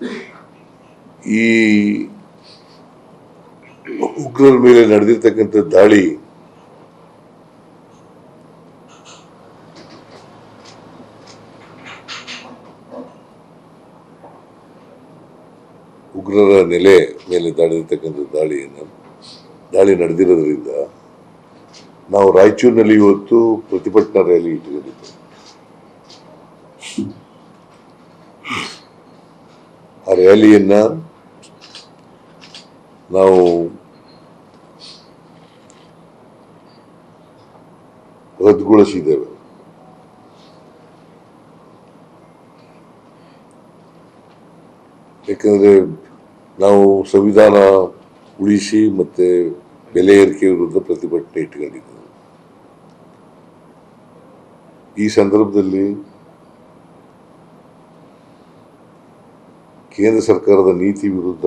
ಈ ಉಗ್ರರ ಮೇಲೆ ನಡೆದಿರ್ತಕ್ಕಂಥ ದಾಳಿ ಉಗ್ರರ ನೆಲೆ ಮೇಲೆ ನಡೆದಿರ್ತಕ್ಕಂಥ ದಾಳಿ ನಡೆದಿರೋದ್ರಿಂದ ನಾವು ರಾಯಚೂರಿನಲ್ಲಿ ಇವತ್ತು ಪ್ರತಿಭಟನಾ ರ್ಯಾಲಿ ಇಟ್ಟುಕೊಂಡಿದ್ದೇವೆ. ಆ ರ್ಯಾಲಿಯನ್ನ ನಾವು ರದ್ದುಗೊಳಿಸಿದ್ದೇವೆ. ಯಾಕಂದ್ರೆ ನಾವು ಸಂವಿಧಾನ ಉಳಿಸಿ ಮತ್ತೆ ಬೆಲೆ ಏರಿಕೆ ವಿರುದ್ಧ ಪ್ರತಿಭಟನೆ ಇಟ್ಟುಕೊಂಡಿದ್ದೇವೆ. ಈ ಸಂದರ್ಭದಲ್ಲಿ ಕೇಂದ್ರ ಸರ್ಕಾರದ ನೀತಿ ವಿರುದ್ಧ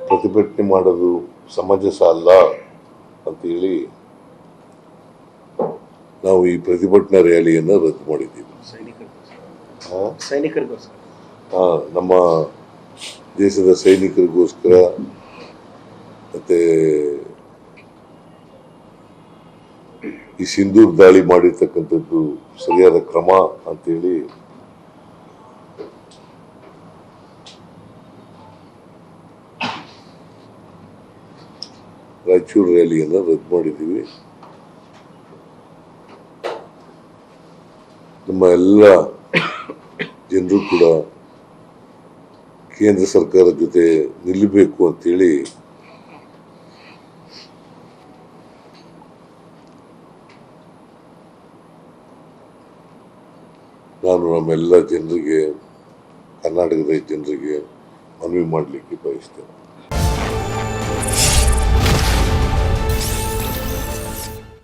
ಪ್ರತಿಭಟನೆ ಮಾಡೋದು ಸಮಂಜಸ ಅಲ್ಲ ಅಂತೇಳಿ ನಾವು ಈ ಪ್ರತಿಭಟನಾ ರ್ಯಾಲಿಯನ್ನು ರದ್ದು ಮಾಡಿದ್ದೀವಿ. ನಮ್ಮ ದೇಶದ ಸೈನಿಕರಿಗೋಸ್ಕರ ಮತ್ತೆ ಈ ಸಿಂಧೂರ್ ದಾಳಿ ಮಾಡಿರ್ತಕ್ಕಂಥದ್ದು ಸರಿಯಾದ ಕ್ರಮ ಅಂತೇಳಿ ರಾಯಚೂರು ರ್ಯಾಲಿಯನ್ನು ರದ್ದು ಮಾಡಿದ್ದೀವಿ. ನಮ್ಮ ಎಲ್ಲ ಜನರು ಕೂಡ ಕೇಂದ್ರ ಸರ್ಕಾರದ ಜೊತೆ ನಿಲ್ಲಬೇಕು ಅಂತೇಳಿ ನಾನು ನಮ್ಮೆಲ್ಲ ಜನರಿಗೆ, ಕರ್ನಾಟಕದ ಜನರಿಗೆ ಮನವಿ ಮಾಡಲಿಕ್ಕೆ ಬಯಸ್ತೇನೆ.